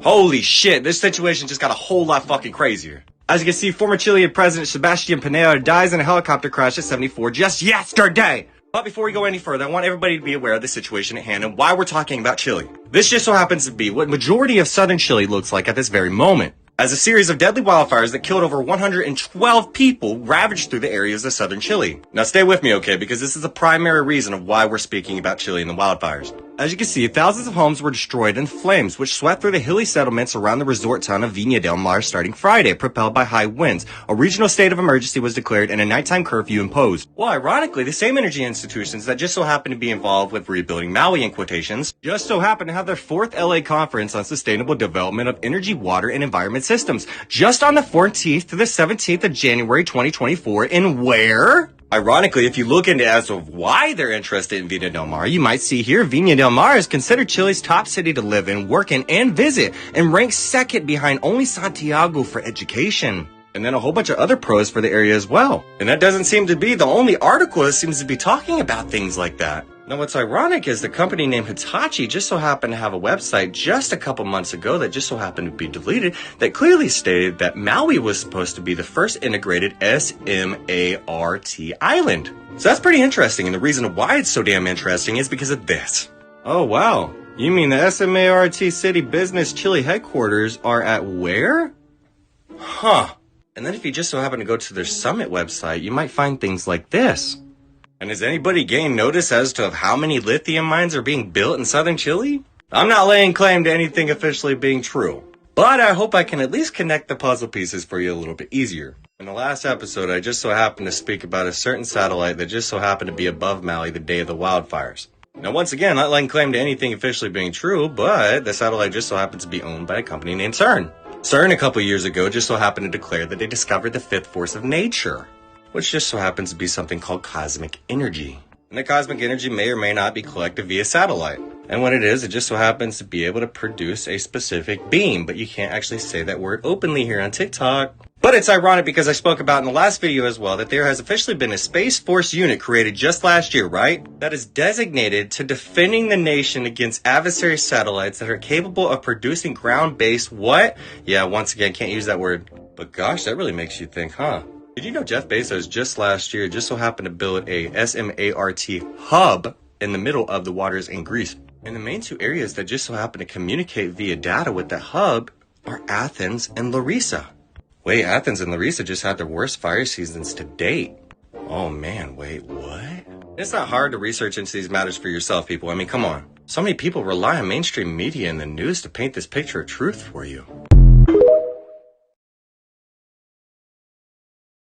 Holy shit, this situation just got a whole lot fucking crazier. As you can see, former Chilean President Sebastián Pinera dies in a helicopter crash at 74 just yesterday. But before we go any further, I want everybody to be aware of the situation at hand and why we're talking about Chile. This just so happens to be what majority of southern Chile looks like at this very moment, as a series of deadly wildfires that killed over 112 people ravaged through the areas of southern Chile. Now stay with me, okay, because this is the primary reason of why we're speaking about Chile and the wildfires. As you can see, thousands of homes were destroyed in flames, which swept through the hilly settlements around the resort town of Viña del Mar starting Friday, propelled by high winds. A regional state of emergency was declared and a nighttime curfew imposed. Well, ironically, the same energy institutions that just so happen to be involved with rebuilding Maui in quotations, just so happen to have their 4th LA Conference on Sustainable Development of Energy, Water, and Environment Systems, just on the 14th to the 17th of January 2024, in where? Ironically, if you look into as to why they're interested in Viña del Mar, you might see here Viña del Mar is considered Chile's top city to live in, work in, and visit, and ranks second behind only Santiago for education. And then a whole bunch of other pros for the area as well. And that doesn't seem to be the only article that seems to be talking about things like that. Now what's ironic is the company named Hitachi just so happened to have a website just a couple months ago that just so happened to be deleted that clearly stated that Maui was supposed to be the first integrated SMART island. So that's pretty interesting, and the reason why it's so damn interesting is because of this. Oh wow, you mean the SMART City Business Chile headquarters are at where? Huh. And then if you just so happen to go to their summit website, you might find things like this. And has anybody gained notice as to how many lithium mines are being built in southern Chile? I'm not laying claim to anything officially being true, but I hope I can at least connect the puzzle pieces for you a little bit easier. In the last episode, I just so happened to speak about a certain satellite that just so happened to be above Maui the day of the wildfires. Now once again, not laying claim to anything officially being true, but the satellite just so happens to be owned by a company named CERN. CERN a couple years ago just so happened to declare that they discovered the 5th force of nature, which just so happens to be something called cosmic energy. And the cosmic energy may or may not be collected via satellite. And when it is, it just so happens to be able to produce a specific beam, but you can't actually say that word openly here on TikTok. But it's ironic because I spoke about in the last video as well that there has officially been a Space Force unit created just last year, right? That is designated to defending the nation against adversary satellites that are capable of producing ground-based what? Yeah, once again, can't use that word. But gosh, that really makes you think, huh? Did you know Jeff Bezos just last year just so happened to build a SMART hub in the middle of the waters in Greece? And the main 2 areas that just so happen to communicate via data with the hub are Athens and Larissa. Wait, Athens and Larissa just had their worst fire seasons to date. Oh man, wait, what? It's not hard to research into these matters for yourself, people. I mean, come on. So many people rely on mainstream media and the news to paint this picture of truth for you.